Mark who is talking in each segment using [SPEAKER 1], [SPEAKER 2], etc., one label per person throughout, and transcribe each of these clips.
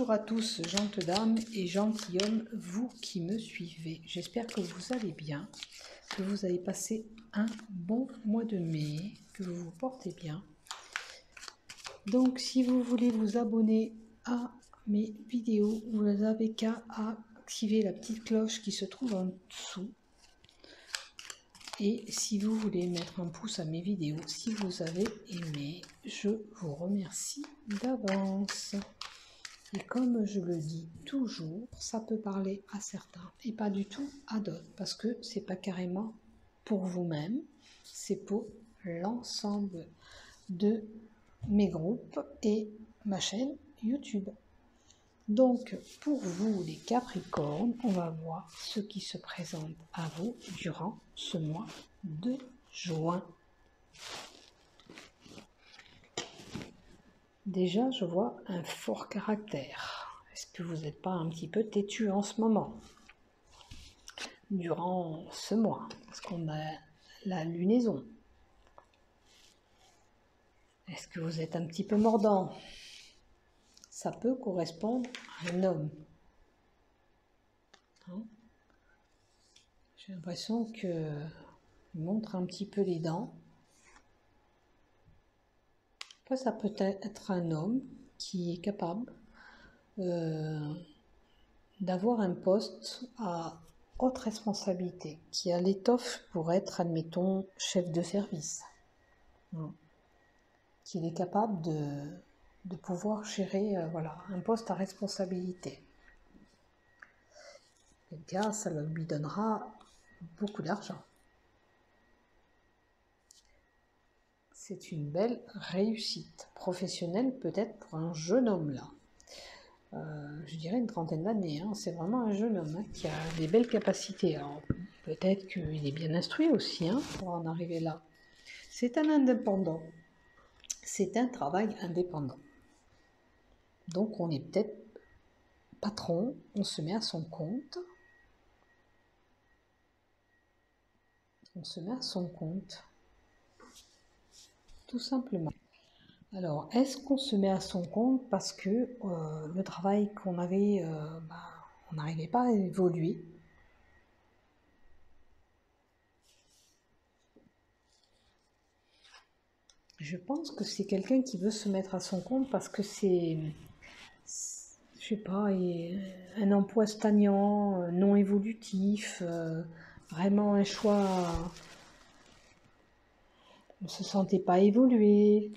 [SPEAKER 1] Bonjour à tous, gentes dames et gentilshommes, vous qui me suivez. J'espère que vous allez bien, que vous avez passé un bon mois de mai, que vous vous portez bien. Donc, si vous voulez vous abonner à mes vidéos, vous n'avez qu'à activer la petite cloche qui se trouve en dessous. Et si vous voulez mettre un pouce à mes vidéos, si vous avez aimé, je vous remercie d'avance. Et comme je le dis toujours, ça peut parler à certains et pas du tout à d'autres, parce que c'est pas carrément pour vous-même, c'est pour l'ensemble de mes groupes et ma chaîne YouTube. Donc, pour vous les Capricornes, on va voir ce qui se présente à vous durant ce mois de juin. Déjà, je vois un fort caractère. Est-ce que vous n'êtes pas un petit peu têtu en ce moment? Durant ce mois, parce qu'on a la lunaison. Est-ce que vous êtes un petit peu mordant? Ça peut correspondre à un homme. Hein? J'ai l'impression qu'il montre un petit peu les dents. Après, ça peut être un homme qui est capable d'avoir un poste à haute responsabilité, qui a l'étoffe pour être, admettons, chef de service, qu'il est capable de pouvoir gérer voilà, un poste à responsabilité. Et bien, ça lui donnera beaucoup d'argent. C'est une belle réussite professionnelle, peut-être pour un jeune homme là. Je dirais une trentaine d'années, hein. C'est vraiment un jeune homme qui a des belles capacités. Alors, peut-être qu'il est bien instruit aussi pour en arriver là. C'est un indépendant. C'est un travail indépendant. Donc on est peut-être patron, on se met à son compte. On se met à son compte. Tout simplement. Alors, est-ce qu'on se met à son compte parce que le travail qu'on avait, on n'arrivait pas à évoluer? Je pense que c'est quelqu'un qui veut se mettre à son compte parce que c'est, je sais pas, un emploi stagnant, non évolutif, vraiment un choix, on ne se sentait pas évoluer.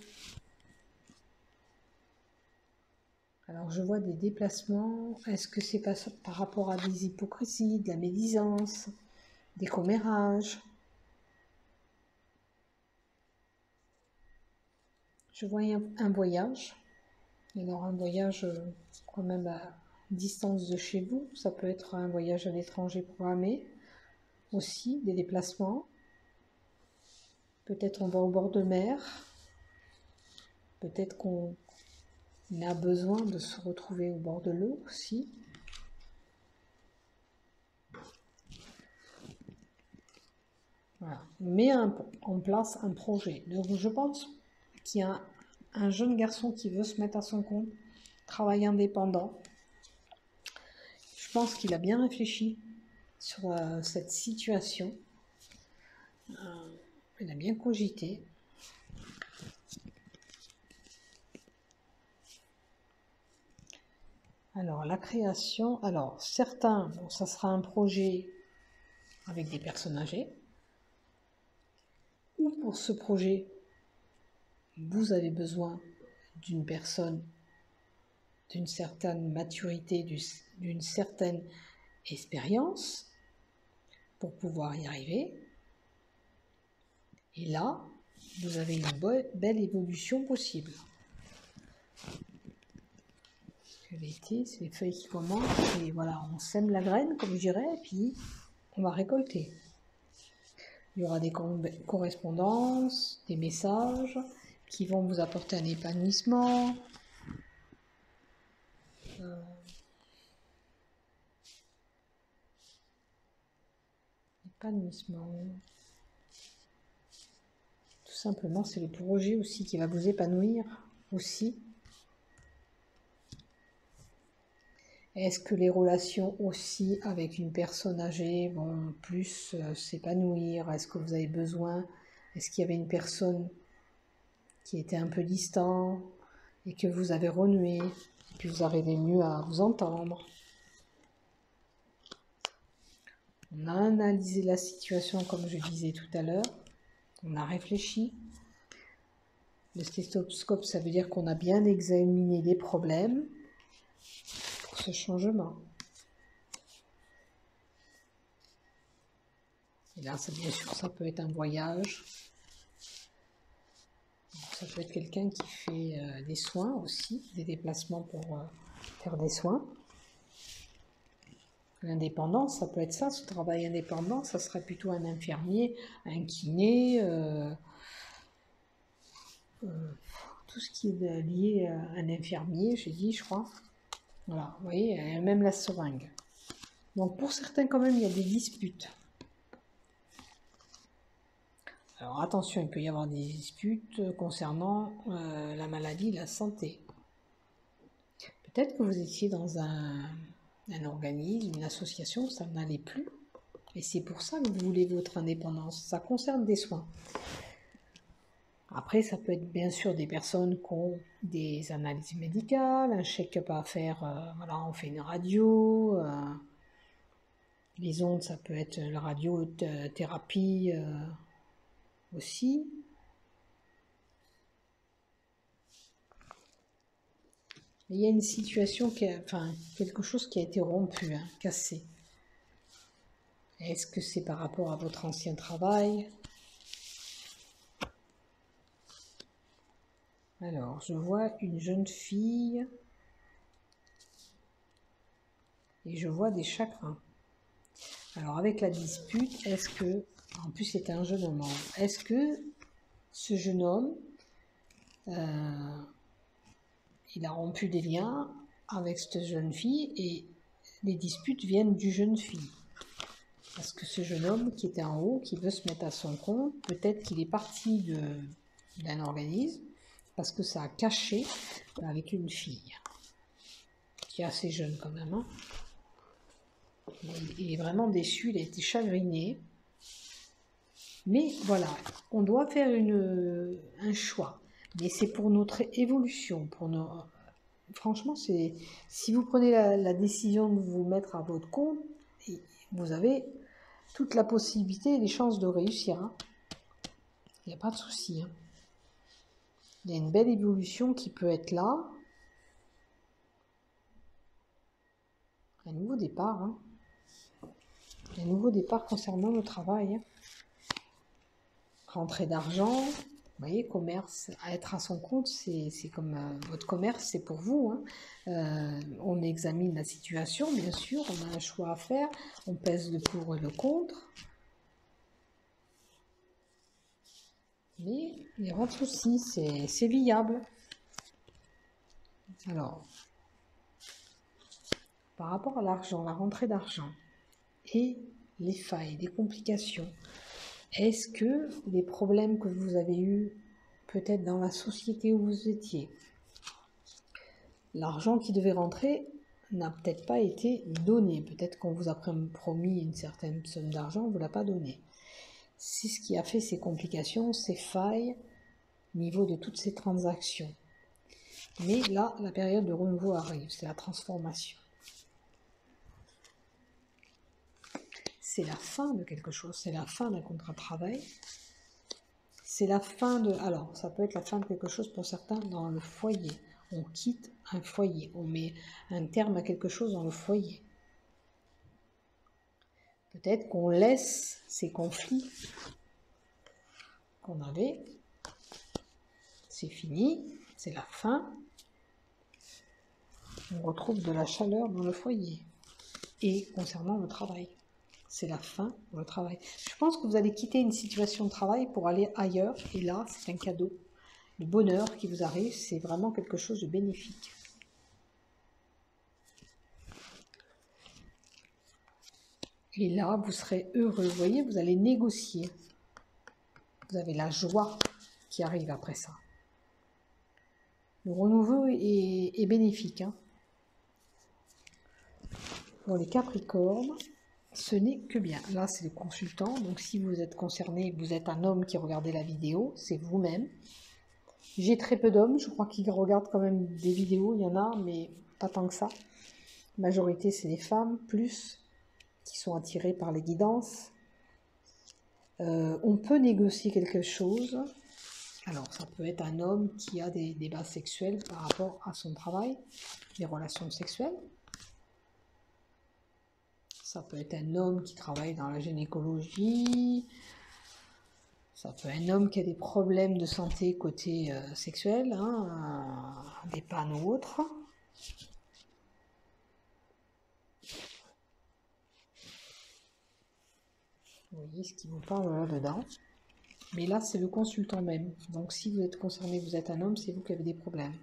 [SPEAKER 1] Alors je vois des déplacements, est-ce que c'est par rapport à des hypocrisies, de la médisance, des commérages? Je vois un voyage, alors un voyage quand même à distance de chez vous, ça peut être un voyage à l'étranger programmé, aussi des déplacements, peut-être on va au bord de mer, peut-être qu'on a besoin de se retrouver au bord de l'eau aussi. Voilà. On met en place un projet. Donc je pense qu'il y a un jeune garçon qui veut se mettre à son compte, travail indépendant. Je pense qu'il a bien réfléchi sur cette situation. Il a bien cogité. Alors la création, alors certains, bon, ça sera un projet avec des personnes âgées. Ou pour ce projet, vous avez besoin d'une personne d'une certaine maturité, d'une certaine expérience pour pouvoir y arriver. Et là, vous avez une belle évolution possible. L'été, c'est les feuilles qui commencent, et voilà, on sème la graine, comme je dirais, et puis on va récolter. Il y aura des correspondances, des messages qui vont vous apporter un épanouissement. Épanouissement. Tout simplement, c'est le projet aussi qui va vous épanouir aussi. Est-ce que les relations aussi avec une personne âgée vont plus s'épanouir? Est-ce que vous avez besoin? Est-ce qu'il y avait une personne qui était un peu distant et que vous avez renoué, et puis vous arrivez mieux à vous entendre? On a analysé la situation comme je disais tout à l'heure, on a réfléchi. Le stéthoscope, ça veut dire qu'on a bien examiné les problèmes pour ce changement. Et là, bien sûr, ça peut être un voyage. Ça peut être quelqu'un qui fait des soins aussi, des déplacements pour faire des soins. L'indépendance, ça peut être ça, ce travail indépendant, ça serait plutôt un infirmier, un kiné, tout ce qui est lié à un infirmier, j'ai dit, je crois. Voilà, vous voyez, même la seringue. Donc pour certains, quand même, il y a des disputes. Alors attention, il peut y avoir des disputes concernant la maladie, la santé. Peut-être que vous étiez dans un organisme, une association, ça n'allait plus. Et c'est pour ça que vous voulez votre indépendance. Ça concerne des soins. Après, ça peut être bien sûr des personnes qui ont des analyses médicales, un check-up à faire, voilà, on fait une radio. Les ondes, ça peut être la radiothérapie aussi. Mais il y a une situation, quelque chose qui a été rompu, hein, cassé. Est-ce que c'est par rapport à votre ancien travail? Alors, je vois une jeune fille et je vois des chagrins. Alors, avec la dispute, est-ce que, en plus c'est un jeune homme, est-ce que ce jeune homme, il a rompu des liens avec cette jeune fille et les disputes viennent du jeune fille? Parce que ce jeune homme qui était en haut, qui veut se mettre à son compte, peut-être qu'il est parti d'un organisme, parce que ça a caché avec une fille, qui est assez jeune quand même. Hein. Il est vraiment déçu, il a été chagriné. Mais voilà, on doit faire un choix. Mais c'est pour notre évolution. Franchement, si vous prenez la décision de vous mettre à votre compte, vous avez toute la possibilité et les chances de réussir. Hein. Il n'y a pas de souci. Hein. Il y a une belle évolution qui peut être là. Un nouveau départ. Hein. Un nouveau départ concernant le travail. Hein. Rentrée d'argent. Vous voyez, commerce, à être à son compte, c'est comme votre commerce, c'est pour vous. Hein. On examine la situation, bien sûr, on a un choix à faire, on pèse le pour et le contre. Mais il n'y a pas de souci, c'est viable. Alors, par rapport à l'argent, la rentrée d'argent et les failles, les complications, est-ce que les problèmes que vous avez eus peut-être dans la société où vous étiez, l'argent qui devait rentrer n'a peut-être pas été donné, peut-être qu'on vous a promis une certaine somme d'argent, on ne vous l'a pas donné. C'est ce qui a fait ces complications, ces failles au niveau de toutes ces transactions. Mais là, la période de renouveau arrive, c'est la transformation. C'est la fin de quelque chose, c'est la fin d'un contrat de travail. C'est la fin de... Alors, ça peut être la fin de quelque chose pour certains dans le foyer. On quitte un foyer, on met un terme à quelque chose dans le foyer. Peut-être qu'on laisse ces conflits qu'on avait. C'est fini, c'est la fin. On retrouve de la chaleur dans le foyer. Et concernant le travail, c'est la fin de le travail. Je pense que vous allez quitter une situation de travail pour aller ailleurs. Et là, c'est un cadeau. Le bonheur qui vous arrive, c'est vraiment quelque chose de bénéfique. Et là, vous serez heureux. Vous voyez, vous allez négocier. Vous avez la joie qui arrive après ça. Le renouveau est bénéfique. Hein. Pour les Capricornes, ce n'est que bien. Là, c'est le consultant. Donc, si vous êtes concerné, vous êtes un homme qui regardait la vidéo, c'est vous-même. J'ai très peu d'hommes. Je crois qu'ils regardent quand même des vidéos. Il y en a, mais pas tant que ça. La majorité, c'est des femmes, plus, qui sont attirées par les guidances. On peut négocier quelque chose. Alors, ça peut être un homme qui a des débats sexuels par rapport à son travail, des relations sexuelles. Ça peut être un homme qui travaille dans la gynécologie. Ça peut être un homme qui a des problèmes de santé côté sexuel, hein, des pannes ou autres. Vous voyez ce qui vous parle là-dedans. Mais là, c'est le consultant même. Donc, si vous êtes concerné, vous êtes un homme, c'est vous qui avez des problèmes.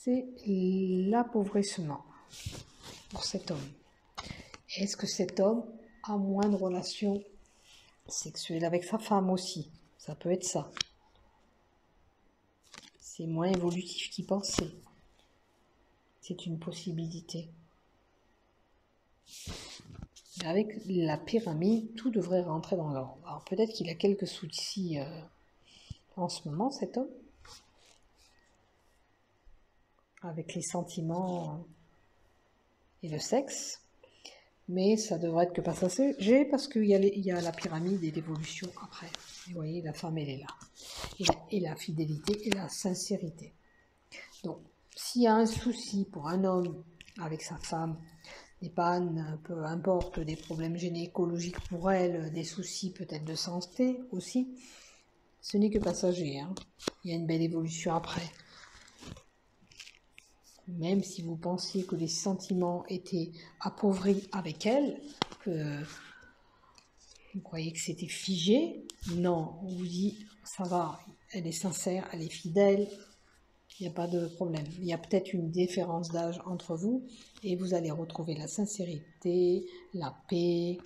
[SPEAKER 1] C'est l'appauvrissement pour cet homme. Est-ce que cet homme a moins de relations sexuelles avec sa femme aussi? Ça peut être ça. C'est moins évolutif qu'il pensait. C'est une possibilité. Avec la pyramide, tout devrait rentrer dans l'ordre. Alors peut-être qu'il a quelques soucis en ce moment, cet homme, avec les sentiments et le sexe, mais ça devrait être que passager parce qu'il y a la pyramide et l'évolution après. Et vous voyez, la femme, elle est là. Et la fidélité et la sincérité. Donc, s'il y a un souci pour un homme avec sa femme, des pannes, peu importe, des problèmes gynécologiques pour elle, des soucis peut-être de santé aussi, ce n'est que passager. Hein. Il y a une belle évolution après. Même si vous pensiez que les sentiments étaient appauvris avec elle, que vous croyez que c'était figé, non, on vous dit, ça va, elle est sincère, elle est fidèle, il n'y a pas de problème. Il y a peut-être une différence d'âge entre vous et vous allez retrouver la sincérité, la paix.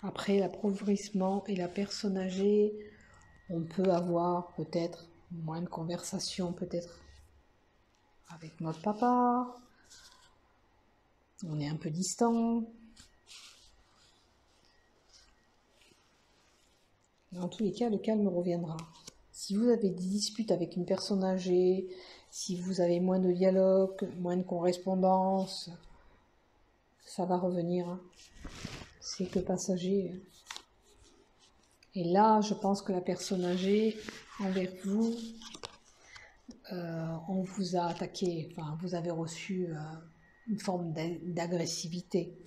[SPEAKER 1] Après l'appauvrissement et la personne âgée, on peut avoir peut-être moins de conversation, peut-être avec notre papa. On est un peu distant. Dans tous les cas, le calme reviendra. Si vous avez des disputes avec une personne âgée, si vous avez moins de dialogue, moins de correspondance, ça va revenir. C'est que passager. Et là, je pense que la personne âgée, envers vous, on vous a attaqué, enfin, vous avez reçu une forme d'agressivité.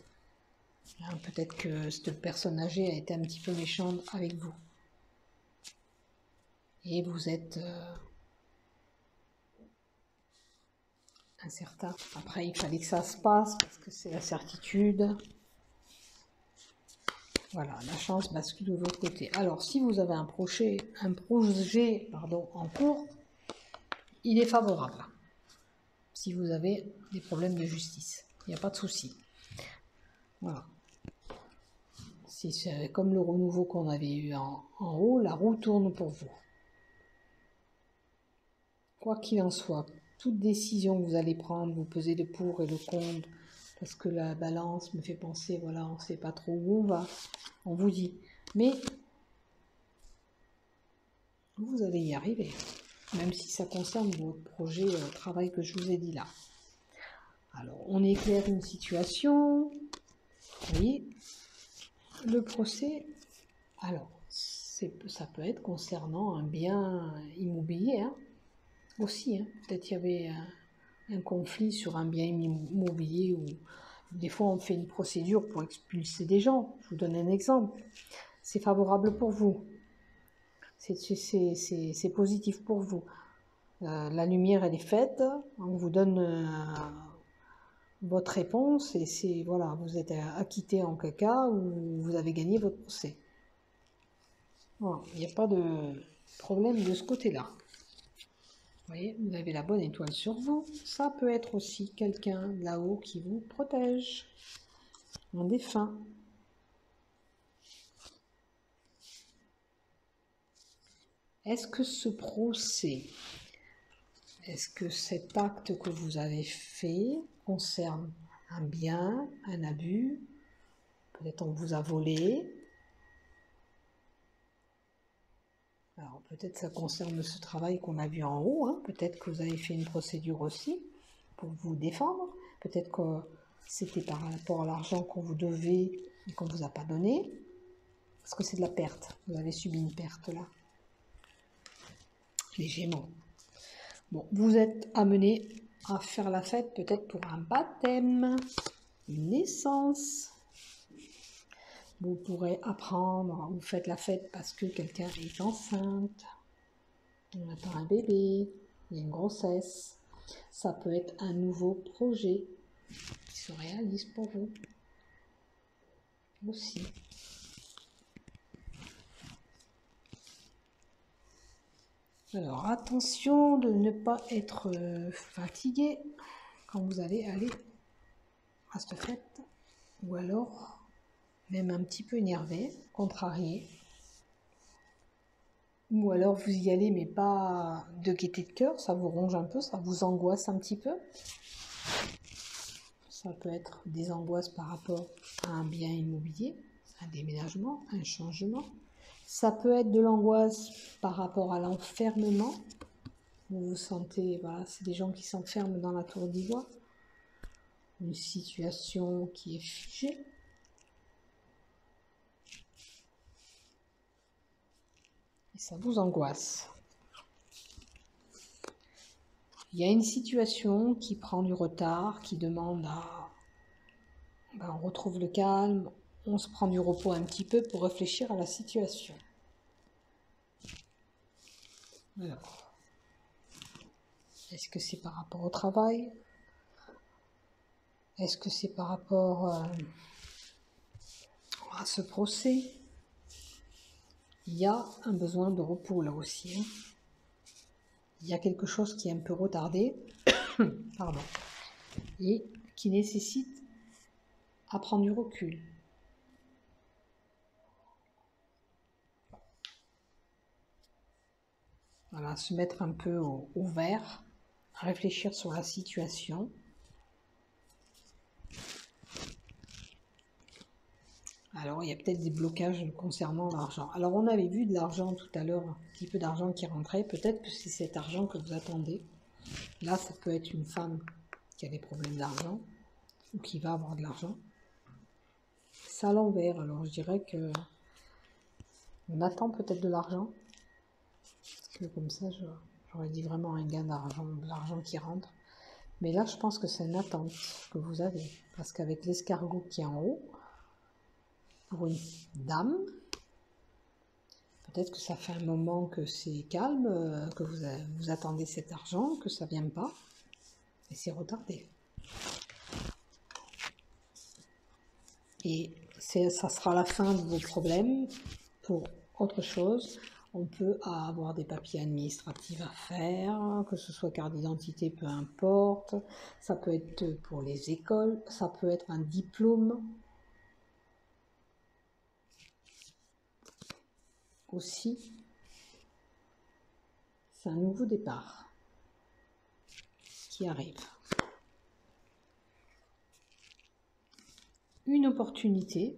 [SPEAKER 1] Hein, peut-être que cette personne âgée a été un petit peu méchante avec vous. Et vous êtes incertain. Après, il fallait que ça se passe parce que c'est la certitude. Voilà, la chance bascule de l'autre côté. Alors, si vous avez un projet en cours, il est favorable. Si vous avez des problèmes de justice, il n'y a pas de souci. Voilà. C'est comme le renouveau qu'on avait eu en haut, la roue tourne pour vous. Quoi qu'il en soit, toute décision que vous allez prendre, vous pesez le pour et le contre, parce que la balance me fait penser, voilà, on ne sait pas trop où on va, on vous dit. Mais vous allez y arriver, même si ça concerne votre projet travail que je vous ai dit là. Alors, on éclaire une situation, vous voyez, le procès, alors, ça peut être concernant un bien immobilier, hein, aussi, hein. Peut-être il y avait un conflit sur un bien immobilier ou des fois on fait une procédure pour expulser des gens. Je vous donne un exemple. C'est favorable pour vous. C'est positif pour vous. La lumière, elle est faite. On vous donne votre réponse et voilà, vous êtes acquitté en quel cas ou vous avez gagné votre procès. Voilà, il n'y a pas de problème de ce côté-là. Vous voyez, vous avez la bonne étoile sur vous. Ça peut être aussi quelqu'un là-haut qui vous protège. Un défunt. Est-ce que ce procès Est-ce que cet acte que vous avez fait concerne un bien, un abus? Peut-être on vous a volé. Alors peut-être ça concerne ce travail qu'on a vu en haut. Hein. Peut-être que vous avez fait une procédure aussi pour vous défendre. Peut-être que c'était par rapport à l'argent qu'on vous devait et qu'on ne vous a pas donné. Parce que c'est de la perte. Vous avez subi une perte là. Les Gémeaux. Bon, vous êtes amené à faire la fête peut-être pour un baptême, une naissance. Vous pourrez apprendre, vous faites la fête parce que quelqu'un est enceinte, on attend un bébé, il y a une grossesse. Ça peut être un nouveau projet qui se réalise pour vous aussi. Alors attention de ne pas être fatigué quand vous allez aller à cette fête, ou alors même un petit peu énervé, contrarié, ou alors vous y allez mais pas de gaieté de cœur, ça vous ronge un peu, ça vous angoisse un petit peu. Ça peut être des angoisses par rapport à un bien immobilier, un déménagement, un changement. Ça peut être de l'angoisse par rapport à l'enfermement. Vous vous sentez, voilà, c'est des gens qui s'enferment dans la tour d'ivoire. Une situation qui est figée. Et ça vous angoisse. Il y a une situation qui prend du retard, qui demande à... on retrouve le calme, on se prend du repos un petit peu pour réfléchir à la situation. Alors, est-ce que c'est par rapport au travail? Est-ce que c'est par rapport à ce procès? Il y a un besoin de repos là aussi. Hein. Il y a quelque chose qui est un peu retardé, pardon, et qui nécessite à prendre du recul. Voilà, se mettre un peu au vert, réfléchir sur la situation. Alors, il y a peut-être des blocages concernant l'argent. Alors, on avait vu de l'argent tout à l'heure, un petit peu d'argent qui rentrait. Peut-être que c'est cet argent que vous attendez. Là, ça peut être une femme qui a des problèmes d'argent ou qui va avoir de l'argent. C'est à l'envers. Alors, je dirais que on attend peut-être de l'argent. Parce que comme ça, j'aurais dit vraiment un gain d'argent, de l'argent qui rentre. Mais là, je pense que c'est une attente que vous avez. Parce qu'avec l'escargot qui est en haut, pour une dame, peut-être que ça fait un moment que c'est calme, que vous attendez cet argent, que ça ne vient pas, et c'est retardé. Et ça sera la fin de vos problèmes. Pour autre chose, on peut avoir des papiers administratifs à faire, que ce soit carte d'identité, peu importe. Ça peut être pour les écoles, ça peut être un diplôme. Aussi, c'est un nouveau départ qui arrive. Une opportunité,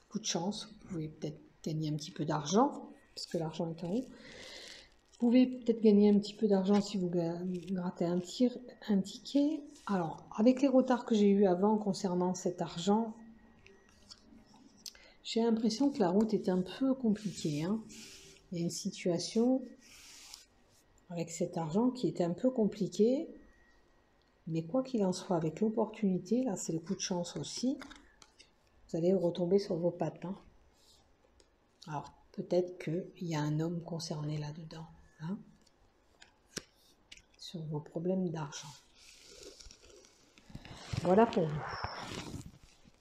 [SPEAKER 1] coup de chance, vous pouvez peut-être gagner un petit peu d'argent, parce que l'argent est en haut. Vous pouvez peut-être gagner un petit peu d'argent si vous grattez un ticket. Alors, avec les retards que j'ai eu avant concernant cet argent, j'ai l'impression que la route est un peu compliquée. Hein. Il y a une situation avec cet argent qui est un peu compliquée. Mais quoi qu'il en soit, avec l'opportunité, là c'est le coup de chance aussi, vous allez retomber sur vos pattes. Hein. Alors, peut-être qu'il y a un homme concerné là-dedans. Hein, sur vos problèmes d'argent. Voilà pour vous.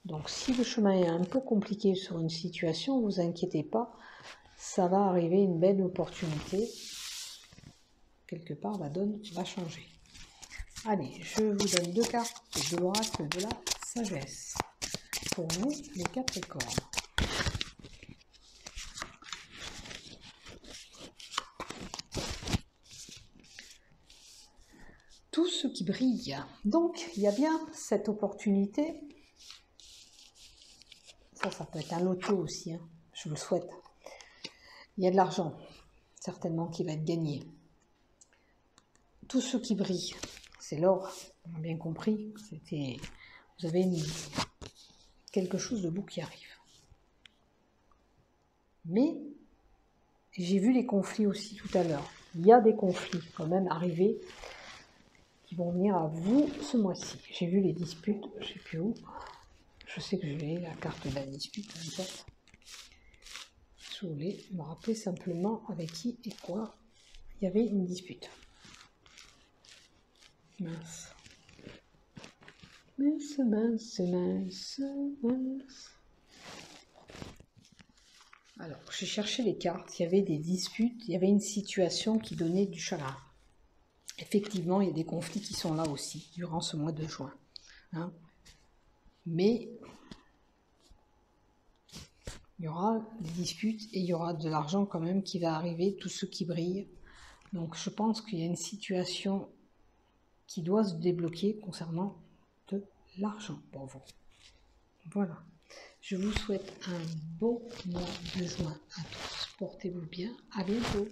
[SPEAKER 1] Donc si le chemin est un peu compliqué sur une situation, ne vous inquiétez pas, ça va arriver une belle opportunité. Quelque part, la donne va changer. Allez, je vous donne 2 cartes de l'oracle de la sagesse. Pour vous, les Capricornes. brille. Donc, il y a bien cette opportunité. Ça peut être un loto aussi, hein. Je vous le souhaite. Il y a de l'argent, certainement, qui va être gagné. Tout ce qui brille, c'est l'or. On a bien compris. Vous avez quelque chose de beau qui arrive. Mais j'ai vu les conflits aussi tout à l'heure. Il y a des conflits quand même arrivés qui vont venir à vous ce mois-ci. J'ai vu les disputes, je ne sais plus où. Je sais que j'ai la carte de la dispute, en fait. Je voulais me rappeler simplement avec qui et quoi il y avait une dispute. Mince. Mince, mince, mince, mince. Alors, j'ai cherché les cartes, il y avait des disputes, il y avait une situation qui donnait du chagrin. Effectivement, il y a des conflits qui sont là aussi, durant ce mois de juin. Hein. Mais il y aura des disputes et il y aura de l'argent quand même qui va arriver, tout ce qui brille. Donc je pense qu'il y a une situation qui doit se débloquer concernant de l'argent pour vous. Voilà. Je vous souhaite un beau mois de juin à tous. Portez-vous bien. À bientôt.